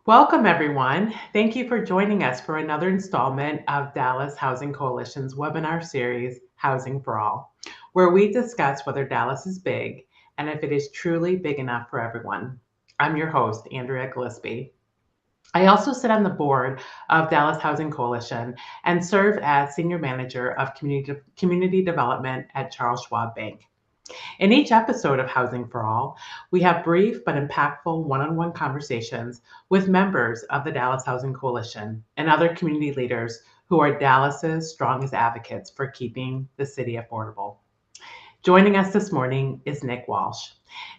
Welcome, everyone. Thank you for joining us for another installment of Dallas Housing Coalition's webinar series, Housing for All, where we discuss whether Dallas is big and if it is truly big enough for everyone. I'm your host, Andrea Gillespie. I also sit on the board of Dallas Housing Coalition and serve as Senior Manager of Community Development at Charles Schwab Bank. In each episode of Housing for All, we have brief but impactful one-on-one conversations with members of the Dallas Housing Coalition and other community leaders who are Dallas's strongest advocates for keeping the city affordable. Joining us this morning is Nick Walsh.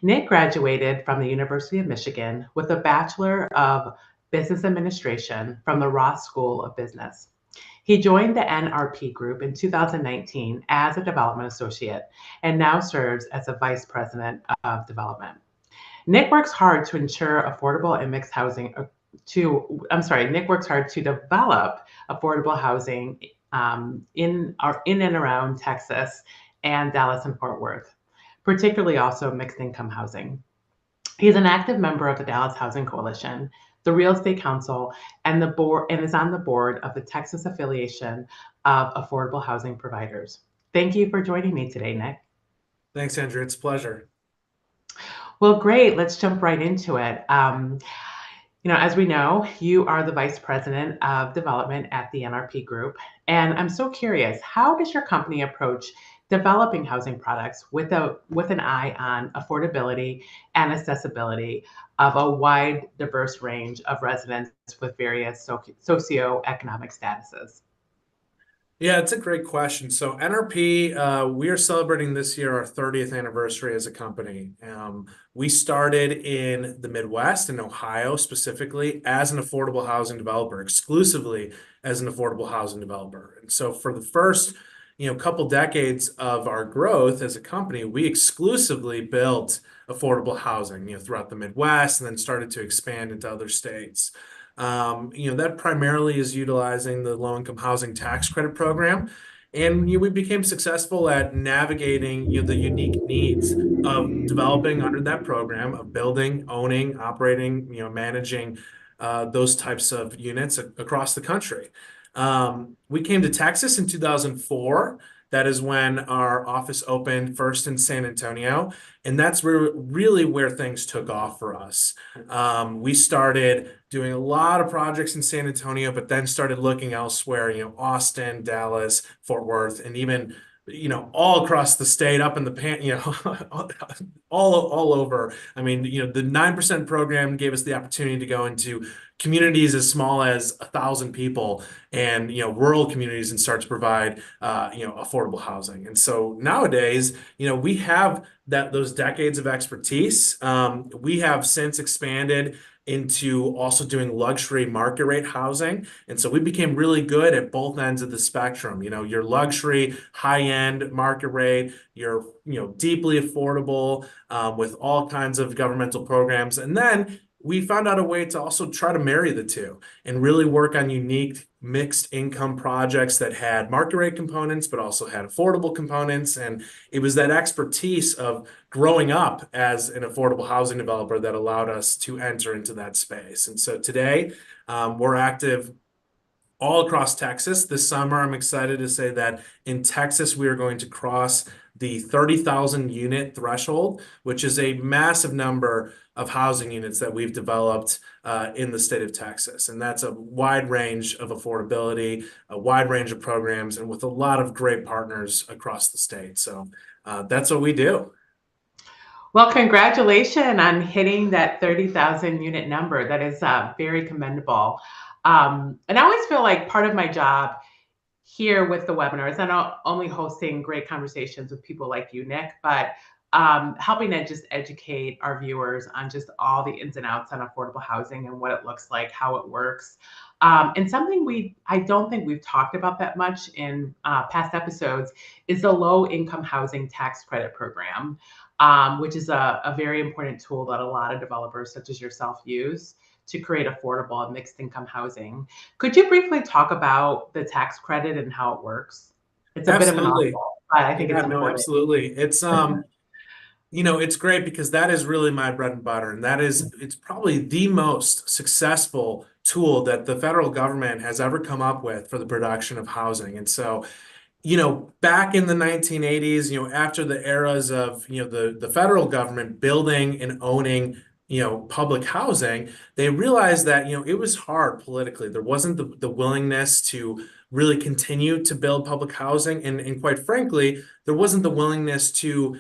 Nick graduated from the University of Michigan with a Bachelor of Business Administration from the Ross School of Business. He joined the NRP group in 2019 as a development associate and now serves as a vice president of development. Nick works hard to ensure affordable and mixed housing Nick works hard to develop affordable housing in and around Texas and Dallas and Fort Worth, particularly also mixed income housing. He's an active member of the Dallas Housing Coalition, the Real Estate Council, and is on the board of the Texas Affiliation of Affordable Housing Providers. Thank you for joining me today, Nick. Thanks, Andrew. It's a pleasure. Well, great. Let's jump right into it. As we know, you are the Vice President of Development at the NRP Group. And I'm so curious, how does your company approach developing housing products with an eye on affordability and accessibility of a wide, diverse range of residents with various socioeconomic statuses? Yeah, it's a great question. So NRP, we are celebrating this year our 30th anniversary as a company. We started in the Midwest, in Ohio specifically, as an affordable housing developer, exclusively as an affordable housing developer. And so for the first couple decades of our growth as a company, we exclusively built affordable housing throughout the Midwest and then started to expand into other states. That primarily is utilizing the low-income housing tax credit program. And we became successful at navigating the unique needs of developing under that program, of building, owning, operating, managing those types of units across the country. We came to Texas in 2004. That is when our office opened first in San Antonio, and that's really where things took off for us. We started doing a lot of projects in San Antonio, but then started looking elsewhere, Austin, Dallas, Fort Worth, and even all across the state, up in the all over. I mean, the 9% program gave us the opportunity to go into communities as small as 1,000 people and rural communities and start to provide affordable housing. And so nowadays, we have those decades of expertise. We have since expanded into also doing luxury market rate housing. And so we became really good at both ends of the spectrum. Your luxury, high-end market rate, your deeply affordable with all kinds of governmental programs. And then we found out a way to also try to marry the two and really work on unique mixed income projects that had market rate components, but also had affordable components. And it was that expertise of growing up as an affordable housing developer that allowed us to enter into that space. And so today we're active all across Texas. This summer, I'm excited to say that in Texas, we are going to cross the 30,000 unit threshold, which is a massive number of housing units that we've developed in the state of Texas. And that's a wide range of affordability, a wide range of programs, and with a lot of great partners across the state. So that's what we do. Well, congratulations on hitting that 30,000 unit number. That is very commendable. And I always feel like part of my job here with the webinars, and not only hosting great conversations with people like you, Nick, but helping to just educate our viewers on just all the ins and outs on affordable housing and what it looks like, how it works. And something I don't think we've talked about that much in past episodes is the low income housing tax credit program, which is a very important tool that a lot of developers such as yourself use to create affordable and mixed income housing. Could you briefly talk about the tax credit and how it works? It's a bit of an Absolutely. awful, but I think it's important. Absolutely. It's It's great because that is really my bread and butter, and it's probably the most successful tool that the federal government has ever come up with for the production of housing. And so, back in the 1980s, after the eras of, the federal government building and owning, public housing, they realized that, it was hard politically. There wasn't the willingness to really continue to build public housing. And quite frankly, there wasn't the willingness to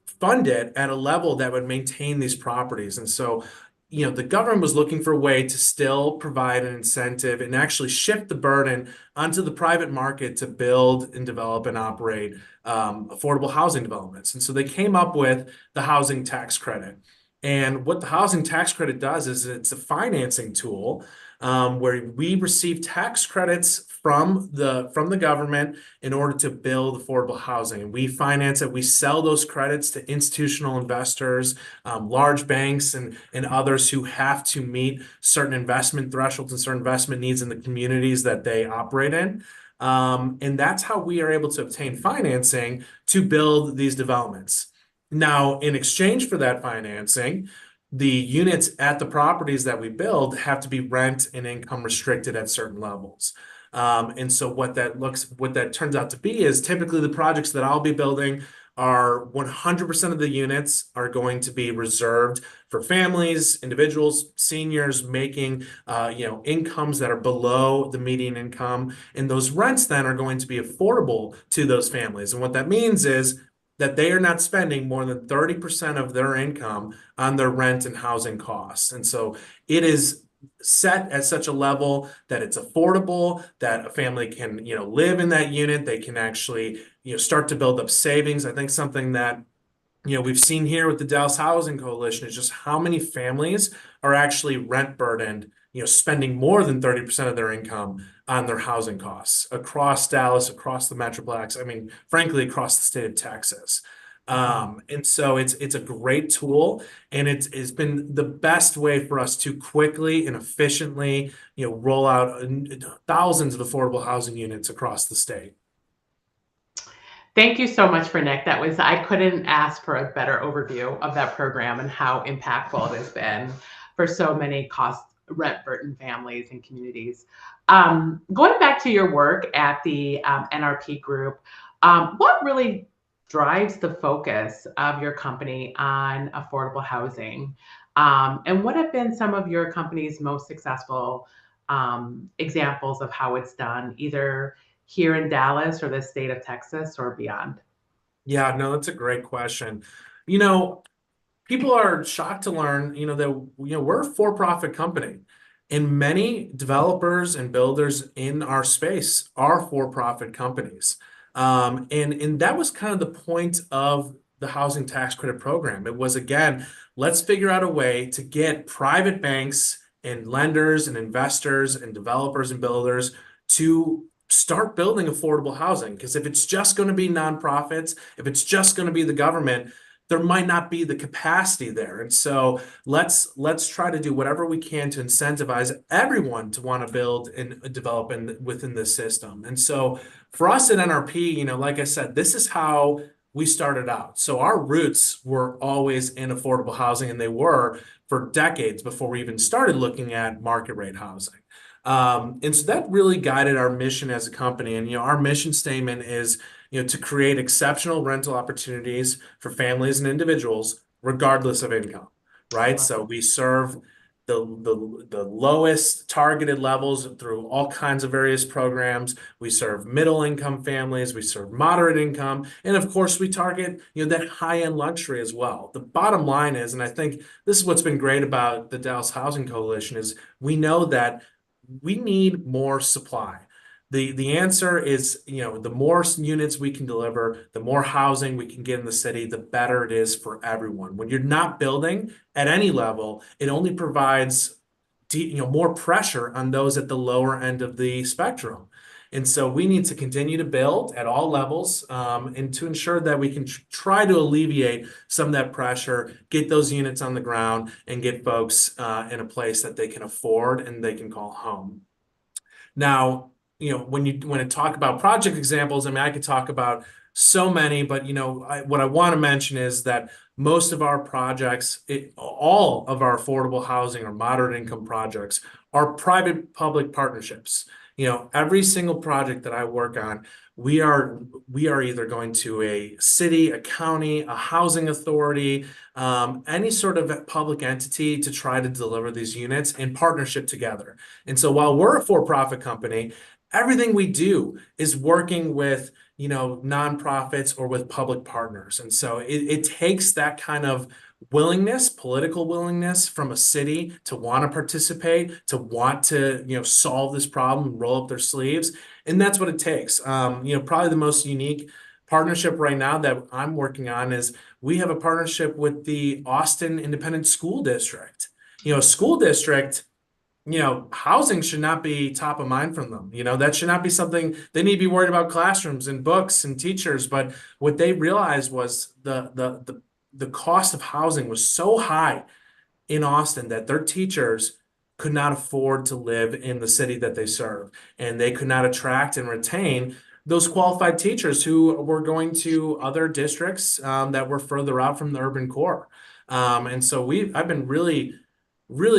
fund it at a level that would maintain these properties. And so, the government was looking for a way to still provide an incentive and actually shift the burden onto the private market to build and develop and operate affordable housing developments. And so they came up with the housing tax credit. And what the housing tax credit does is it's a financing tool where we receive tax credits from the government in order to build affordable housing. And we finance it. We sell those credits to institutional investors, large banks, and others who have to meet certain investment thresholds and certain investment needs in the communities that they operate in. And that's how we are able to obtain financing to build these developments. Now, in exchange for that financing, the units at the properties that we build have to be rent and income restricted at certain levels. And so what that turns out to be is typically the projects that I'll be building are 100% of the units are going to be reserved for families, individuals, seniors making, incomes that are below the median income. And those rents then are going to be affordable to those families. And what that means is that they are not spending more than 30% of their income on their rent and housing costs. And so it is set at such a level that it's affordable, that a family can, live in that unit. They can actually, start to build up savings. I think something that we've seen here with the Dallas Housing Coalition is just how many families are actually rent burdened, spending more than 30% of their income on their housing costs across Dallas, across the Metroplex. I mean, frankly, across the state of Texas. And so it's a great tool, and it's been the best way for us to quickly and efficiently, roll out thousands of affordable housing units across the state. Thank you so much for Nick. I couldn't ask for a better overview of that program and how impactful it has been for so many cost rent burdened families and communities. Going back to your work at the NRP group, what really drives the focus of your company on affordable housing? And what have been some of your company's most successful examples of how it's done, either here in Dallas or the state of Texas or beyond? Yeah, no, that's a great question. You know, People are shocked to learn, that we're a for-profit company, and many developers and builders in our space are for-profit companies. And that was kind of the point of the housing tax credit program. It was, again, let's figure out a way to get private banks and lenders and investors and developers and builders to start building affordable housing. Because if it's just going to be nonprofits, if it's just going to be the government, there might not be the capacity there. And so let's try to do whatever we can to incentivize everyone to want to build and develop within this system. And so for us at NRP, like I said, this is how we started out. So our roots were always in affordable housing, and they were for decades before we even started looking at market rate housing. And so that really guided our mission as a company. And, our mission statement is, to create exceptional rental opportunities for families and individuals, regardless of income, right? So we serve the lowest targeted levels through all kinds of various programs. We serve middle income families, we serve moderate income, and of course we target, that high-end luxury as well. The bottom line is, and I think this is what's been great about the Dallas Housing Coalition, is we know that we need more supply. The answer is, the more units we can deliver, the more housing we can get in the city, the better it is for everyone. When you're not building at any level, it only provides more pressure on those at the lower end of the spectrum. And so we need to continue to build at all levels, and to ensure that we can try to alleviate some of that pressure, get those units on the ground, and get folks in a place that they can afford and they can call home. Now, when I talk about project examples, I mean, I could talk about so many, but what I want to mention is that most of our projects, all of our affordable housing or moderate income projects are private-public partnerships. Every single project that I work on, we are either going to a city, a county, a housing authority, any sort of public entity to try to deliver these units in partnership together. And so while we're a for-profit company, everything we do is working with nonprofits or with public partners. And so it takes that kind of willingness, political willingness from a city to want to participate, to want to, solve this problem, roll up their sleeves. And that's what it takes. Probably the most unique partnership right now that I'm working on is we have a partnership with the Austin Independent School District. A school district, housing should not be top of mind from them. That should not be something they need to be worried about classrooms and books and teachers. But what they realized was the cost of housing was so high in Austin that their teachers could not afford to live in the city that they serve, and they could not attract and retain those qualified teachers who were going to other districts that were further out from the urban core. And so I've been really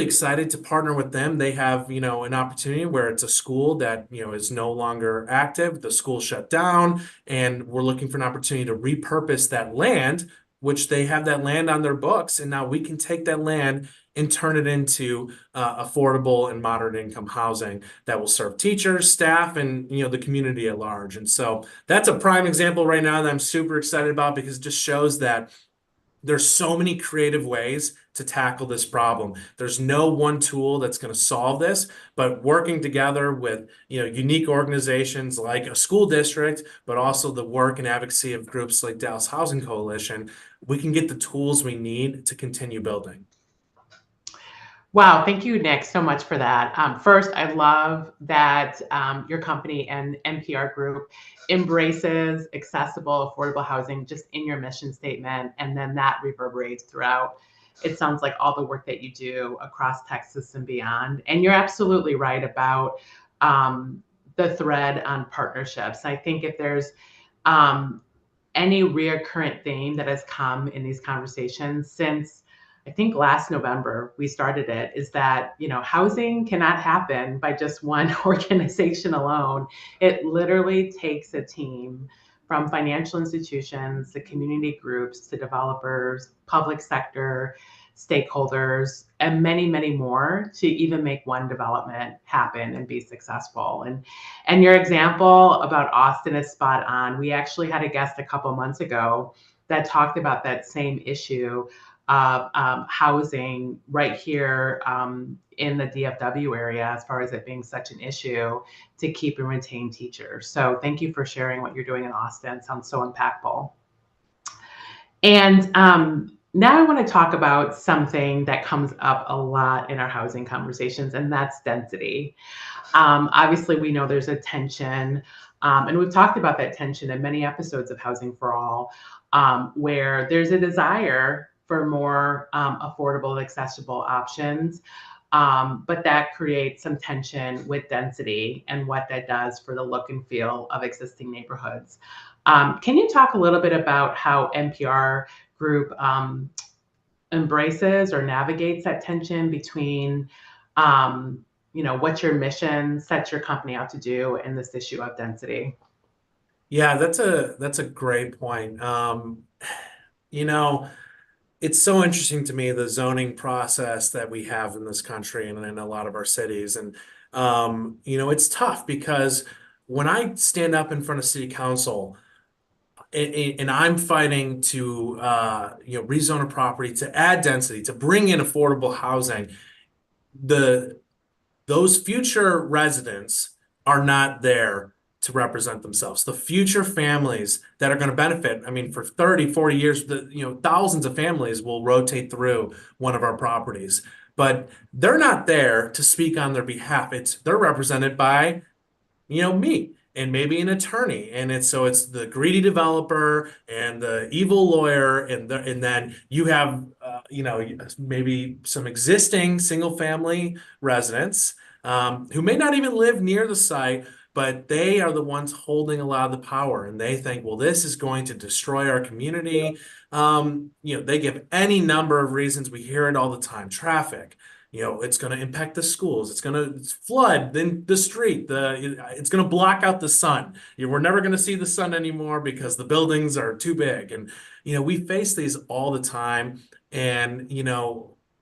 excited to partner with them. They have, an opportunity where it's a school that, is no longer active. The school shut down, and we're looking for an opportunity to repurpose that land, which they have that land on their books. And now we can take that land and turn it into affordable and moderate income housing that will serve teachers, staff, and, the community at large. And so that's a prime example right now that I'm super excited about because it just shows that there's so many creative ways to tackle this problem. There's no one tool that's going to solve this, but working together with, unique organizations like a school district, but also the work and advocacy of groups like Dallas Housing Coalition, we can get the tools we need to continue building. Wow, thank you, Nick, so much for that. First, I love that your company and NPR Group embraces accessible, affordable housing just in your mission statement, and then that reverberates throughout. It sounds like all the work that you do across Texas and beyond. And you're absolutely right about the thread on partnerships. I think if there's any recurrent theme that has come in these conversations since I think last November we started it is that, housing cannot happen by just one organization alone. It literally takes a team from financial institutions, the community groups, to developers, public sector, stakeholders, and many, many more to even make one development happen and be successful. And your example about Austin is spot on. We actually had a guest a couple months ago that talked about that same issue of housing right here in the DFW area, as far as it being such an issue to keep and retain teachers. So thank you for sharing what you're doing in Austin. It sounds so impactful. And now I want to talk about something that comes up a lot in our housing conversations, and that's density. Obviously, we know there's a tension, and we've talked about that tension in many episodes of Housing for All, where there's a desire for more affordable, accessible options, but that creates some tension with density and what that does for the look and feel of existing neighborhoods. Can you talk a little bit about how NPR Group embraces or navigates that tension between, what your mission sets your company out to do in this issue of density? Yeah, that's a great point. It's so interesting to me, the zoning process that we have in this country and in a lot of our cities. And, it's tough because when I stand up in front of city council and I'm fighting to, rezone a property, to add density, to bring in affordable housing, those future residents are not there to represent themselves. The future families that are going to benefit, I mean, for 30, 40 years, thousands of families will rotate through one of our properties, but they're not there to speak on their behalf. They're represented by, me and maybe an attorney. And it's the greedy developer and the evil lawyer. And then you have, maybe some existing single family residents who may not even live near the site, but they are the ones holding a lot of the power, and they think, well, this is going to destroy our community. They give any number of reasons. We hear it all the time. Traffic, it's going to impact the schools. It's going to flood the street. It's going to block out the sun. We're never going to see the sun anymore because the buildings are too big. And, we face these all the time. And,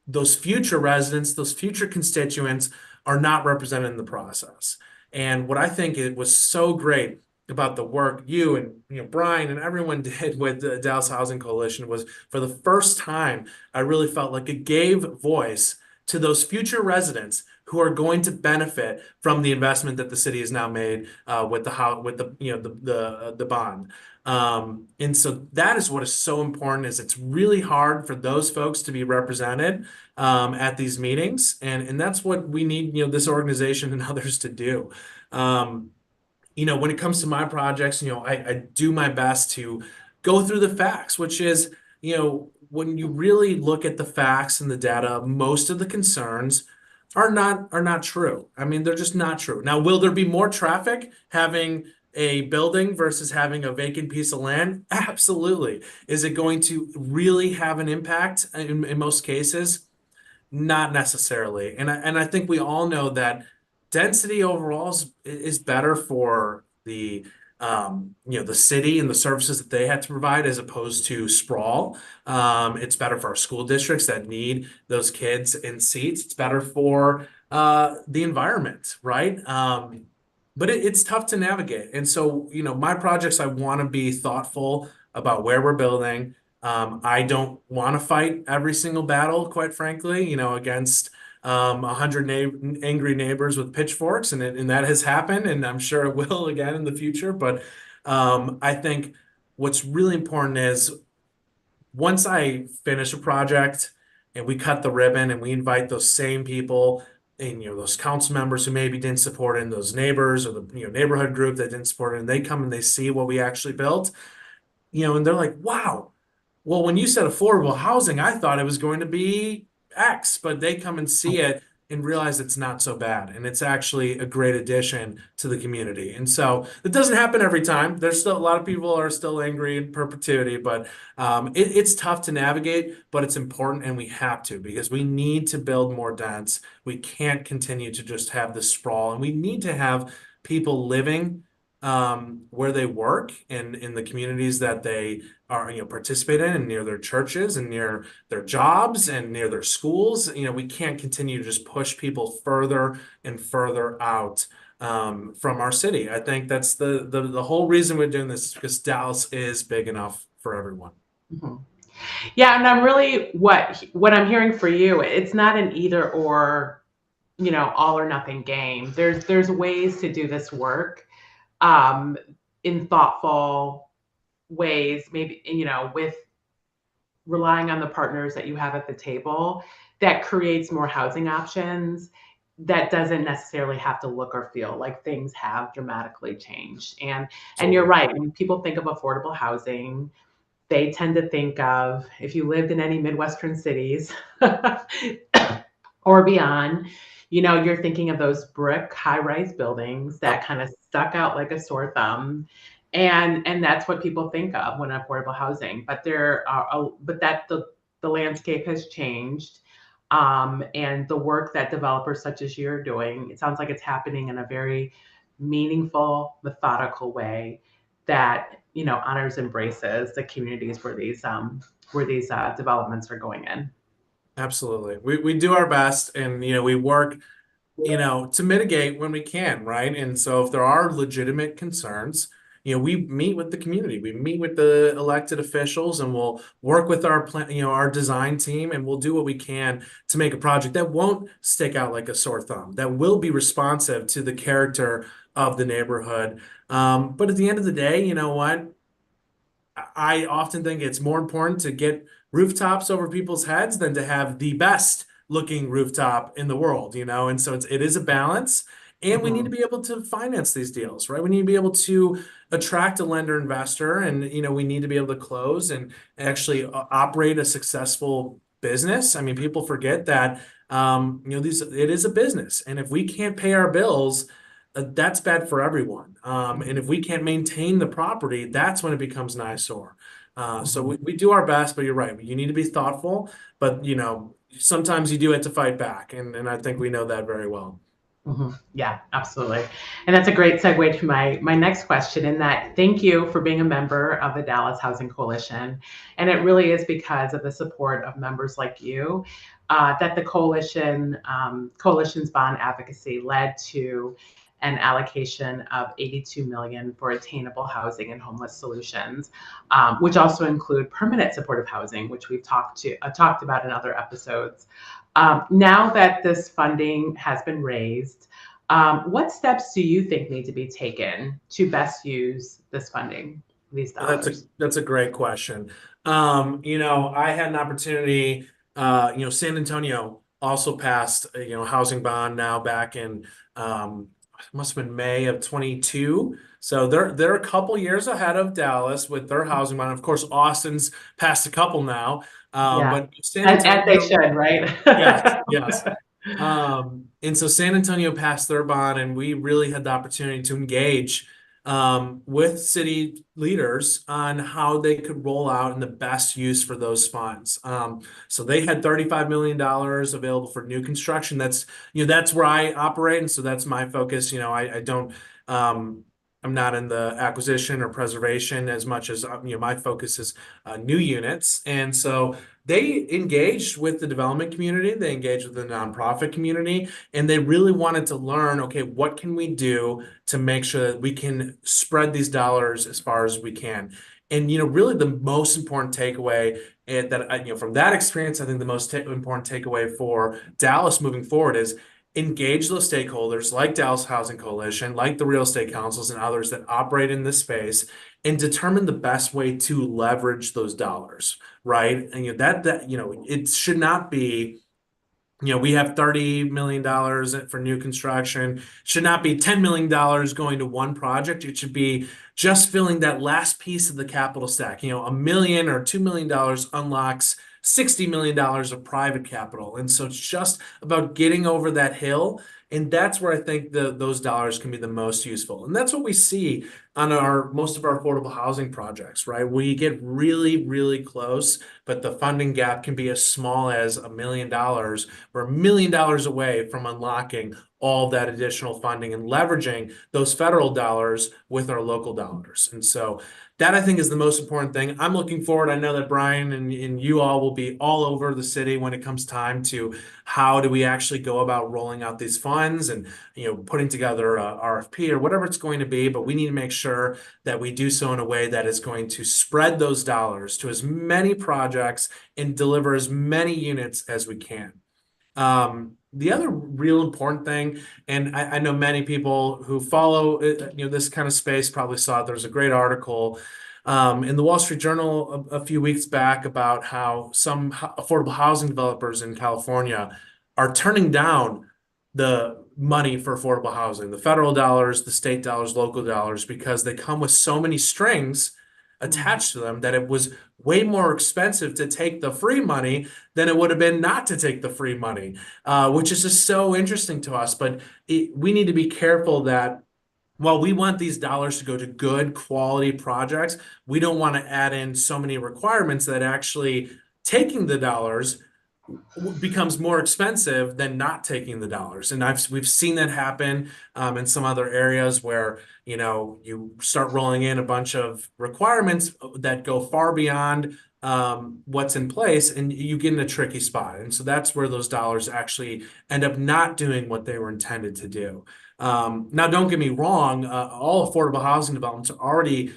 those future residents, those future constituents are not represented in the process. And what I think it was so great about the work you and Brian and everyone did with the Dallas Housing Coalition was, for the first time, I really felt like it gave voice to those future residents who are going to benefit from the investment that the city has now made with the bond. And so that is what is so important. Is it's really hard for those folks to be represented at these meetings, and that's what we need this organization and others to do. When it comes to my projects, I do my best to go through the facts, which is, when you really look at the facts and the data, most of the concerns are not true. I mean, they're just not true. Now, will there be more traffic having a building versus having a vacant piece of land? Absolutely. Is it going to really have an impact in most cases? Not necessarily. And I think we all know that density overall is better for the city and the services that they had to provide as opposed to sprawl. It's better for our school districts that need those kids in seats. It's better for the environment, right? But it's tough to navigate. And so, my projects, I want to be thoughtful about where we're building. I don't want to fight every single battle, quite frankly, against 100 angry neighbors with pitchforks, and that has happened, and I'm sure it will again in the future. But I think what's really important is once I finish a project and we cut the ribbon and we invite those same people and those council members who maybe didn't support it, and those neighbors or the neighborhood group that didn't support it, and they come and they see what we actually built, and they're like, wow. Well, when you said affordable housing, I thought it was going to be X, but they come and see it and realize it's not so bad. And it's actually a great addition to the community. And so it doesn't happen every time. There's still a lot of people are still angry in perpetuity, but it's tough to navigate, but it's important, and we have to, because we need to build more dense. We can't continue to just have this sprawl, and we need to have people living where they work and in the communities that they are, participate in, and near their churches and near their jobs and near their schools. We can't continue to just push people further and further out from our city. I think that's the whole reason we're doing this, is because Dallas is big enough for everyone. Mm-hmm. Yeah, and I'm really what I'm hearing for you, it's not an either or, all or nothing game. There's ways to do this work in thoughtful ways, maybe, with relying on the partners that you have at the table, that creates more housing options that doesn't necessarily have to look or feel like things have dramatically changed. And you're right, when people think of affordable housing, they tend to think of, if you lived in any Midwestern cities or beyond, you're thinking of those brick high-rise buildings that kind of stuck out like a sore thumb. And that's what people think of when affordable housing. But the landscape has changed. And the work that developers such as you're doing, it sounds like it's happening in a very meaningful, methodical way that honors, embraces the communities where these developments are going in. Absolutely. We do our best, and we work to mitigate when we can, right? And so if there are legitimate concerns, we meet with the community, we meet with the elected officials, and we'll work with our our design team, and we'll do what we can to make a project that won't stick out like a sore thumb, that will be responsive to the character of the neighborhood. But at the end of the day, you know what? I often think it's more important to get rooftops over people's heads than to have the best looking rooftop in the world, and so it is a balance, and we need to be able to finance these deals, right? We need to be able to attract a lender investor, and we need to be able to close and actually operate a successful business. I mean, people forget that it is a business, and if we can't pay our bills, that's bad for everyone. And if we can't maintain the property, that's when it becomes an eyesore. So Mhm. we do our best, but you're right. You need to be thoughtful, but sometimes you do have to fight back, and I think we know that very well. Yeah, absolutely. And that's a great segue to my next question, in that thank you for being a member of the Dallas Housing Coalition. And it really is because of the support of members like you that the coalition's bond advocacy led to an allocation of 82 million for attainable housing and homeless solutions, which also include permanent supportive housing, which we've talked about in other episodes. Now that this funding has been raised, what steps do you think need to be taken to best use this funding, these dollars? That's a great question. I had an opportunity. San Antonio also passed housing bond now back in it must have been May of 22. So they're a couple years ahead of Dallas with their housing bond. Of course, Austin's passed a couple now, Yeah, but San as they Antonio, should, right? yes, yes. And so San Antonio passed their bond, and we really had the opportunity to engage with city leaders on how they could roll out and the best use for those funds. So they had $35 million available for new construction. That's where I operate, and so that's my focus. I don't. I'm not in the acquisition or preservation as much as my focus is new units, and so they engaged with the development community, they engaged with the nonprofit community, and they really wanted to learn, okay, what can we do to make sure that we can spread these dollars as far as we can? And really the most important takeaway from that experience, I think the most important takeaway for Dallas moving forward is engage those stakeholders like Dallas Housing Coalition, like the real estate councils and others that operate in this space, and determine the best way to leverage those dollars, right? And it should not be, we have $30 million for new construction. Should not be $10 million going to one project. It should be just filling that last piece of the capital stack. $1 million or $2 million unlocks $60 million of private capital. And so it's just about getting over that hill. And that's where I think those dollars can be the most useful. And that's what we see on most of our affordable housing projects, right? We get really, really close, but the funding gap can be as small as $1 million. We're $1 million away from unlocking all that additional funding and leveraging those federal dollars with our local dollars. And so that, I think, is the most important thing. I'm looking forward. I know that Brian and you all will be all over the city when it comes time to how do we actually go about rolling out these funds and putting together a RFP or whatever it's going to be. But we need to make sure that we do so in a way that is going to spread those dollars to as many projects and deliver as many units as we can. The other real important thing, and I know many people who follow this kind of space probably saw it. There was a great article in the Wall Street Journal a few weeks back about how some affordable housing developers in California are turning down the money for affordable housing, the federal dollars, the state dollars, local dollars, because they come with so many strings Mhm. attached to them that it was way more expensive to take the free money than it would have been not to take the free money, which is just so interesting to us. But we need to be careful that while we want these dollars to go to good quality projects, we don't want to add in so many requirements that actually taking the dollars becomes more expensive than not taking the dollars. And we've seen that happen in some other areas where you start rolling in a bunch of requirements that go far beyond what's in place, and you get in a tricky spot. And so that's where those dollars actually end up not doing what they were intended to do. Now, don't get me wrong, all affordable housing developments are already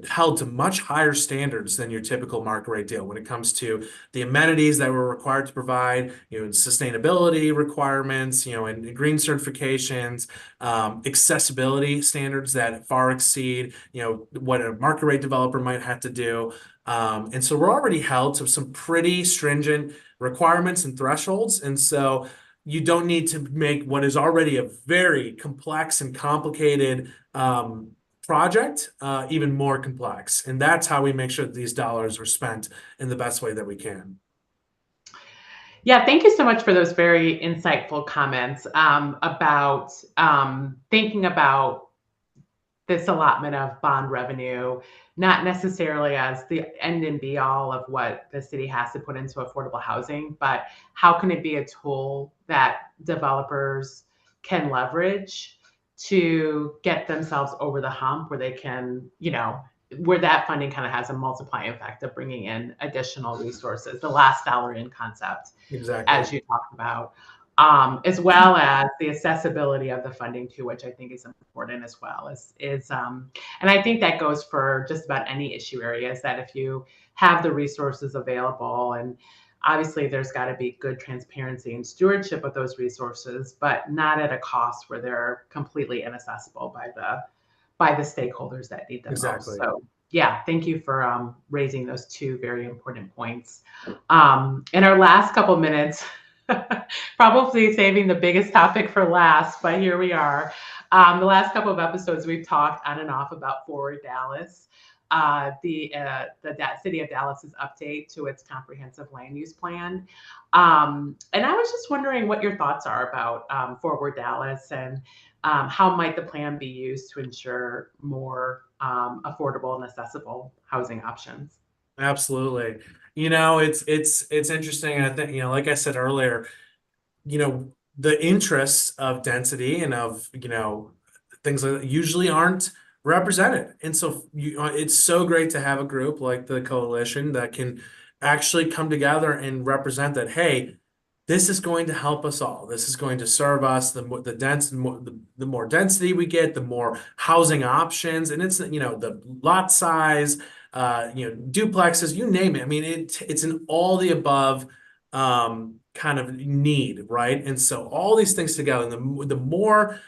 held to much higher standards than your typical market rate deal when it comes to the amenities that we're required to provide, and sustainability requirements, and green certifications, accessibility standards that far exceed, what a market rate developer might have to do. And so we're already held to some pretty stringent requirements and thresholds. And so you don't need to make what is already a very complex and complicated project even more complex. And that's how we make sure that these dollars are spent in the best way that we can. Yeah, thank you so much for those very insightful comments about thinking about this allotment of bond revenue, not necessarily as the end and be all of what the city has to put into affordable housing, but how can it be a tool that developers can leverage to get themselves over the hump where they can, where that funding kind of has a multiplying effect of bringing in additional resources, the last dollar in concept, Exactly. as you talked about, as well as the accessibility of the funding too, which I think is important as well. And I think that goes for just about any issue areas, that if you have the resources available, and obviously there's got to be good transparency and stewardship of those resources, but not at a cost where they're completely inaccessible by the stakeholders that need them most. Exactly. So yeah, thank you for raising those two very important points. In our last couple minutes, probably saving the biggest topic for last, but here we are. The last couple of episodes, we've talked on and off about Forward Dallas, the city of Dallas's update to its comprehensive land use plan. And I was just wondering what your thoughts are about Forward Dallas, and how might the plan be used to ensure more affordable and accessible housing options? Absolutely. It's interesting. I think, like I said earlier, the interests of density and of, things like that usually aren't represented. And so it's so great to have a group like the coalition that can actually come together and represent that, hey, this is going to help us all. This is going to serve us. The more density we get, the more housing options, and it's the lot size, duplexes, you name it. I mean, it's an all the above kind of need, right? And so all these things together, the more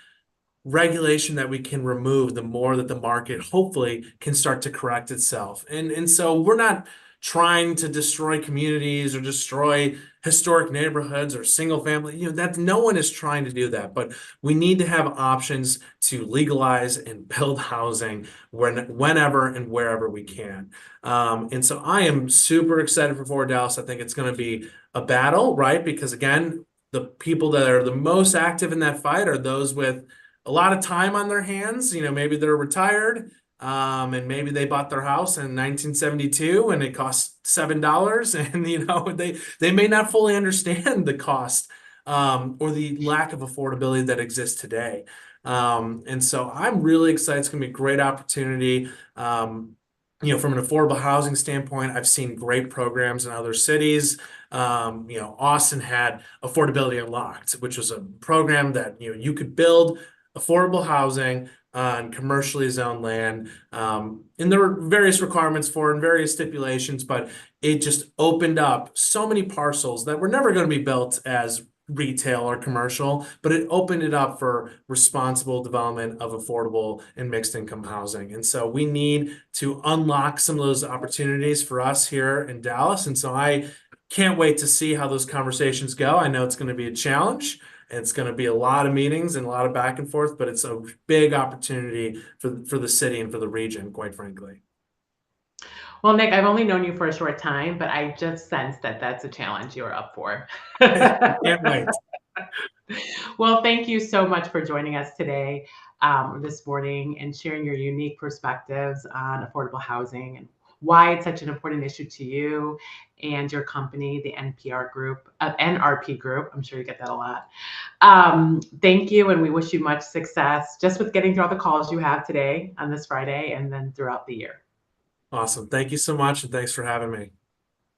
regulation that we can remove, the more that the market hopefully can start to correct itself. And so we're not trying to destroy communities or destroy historic neighborhoods or single family, that no one is trying to do that, but we need to have options to legalize and build housing whenever and wherever we can. And so I am super excited for Fort Dallas. I think it's going to be a battle, right? Because again, the people that are the most active in that fight are those with a lot of time on their hands. Maybe they're retired, and maybe they bought their house in 1972 and it cost $7, and they may not fully understand the cost, or the lack of affordability that exists today. And so I'm really excited. It's going to be a great opportunity. From an affordable housing standpoint, I've seen great programs in other cities. Austin had Affordability Unlocked, which was a program that you could build affordable housing on commercially zoned land. And there were various requirements for it and various stipulations, but it just opened up so many parcels that were never going to be built as retail or commercial, but it opened it up for responsible development of affordable and mixed income housing. And so we need to unlock some of those opportunities for us here in Dallas. And so I can't wait to see how those conversations go. I know it's going to be a challenge. It's going to be a lot of meetings and a lot of back and forth, but it's a big opportunity for the city and for the region, quite frankly. Well, Nick, I've only known you for a short time, but I just sense that that's a challenge you're up for. Can't wait. Well, thank you so much for joining us today, this morning, and sharing your unique perspectives on affordable housing and why it's such an important issue to you and your company, the NRP group. I'm sure you get that a lot. Thank you, and we wish you much success just with getting through all the calls you have today on this Friday and then throughout the year. Awesome. Thank you so much, and thanks for having me.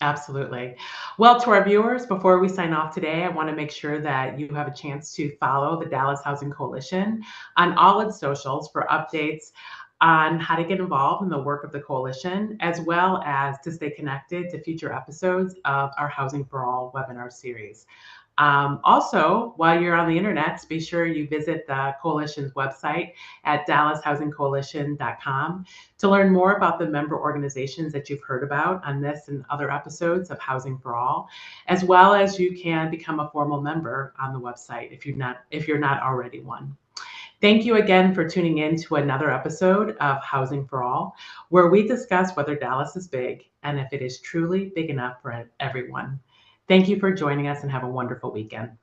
Absolutely. Well, to our viewers, before we sign off today, I want to make sure that you have a chance to follow the Dallas Housing Coalition on all its socials for updates on how to get involved in the work of the coalition, as well as to stay connected to future episodes of our Housing for All webinar series. Also, while you're on the internet, be sure you visit the coalition's website at dallashousingcoalition.com to learn more about the member organizations that you've heard about on this and other episodes of Housing for All, as well as you can become a formal member on the website if you're not already one. Thank you again for tuning in to another episode of Housing for All, where we discuss whether Dallas is big and if it is truly big enough for everyone. Thank you for joining us and have a wonderful weekend.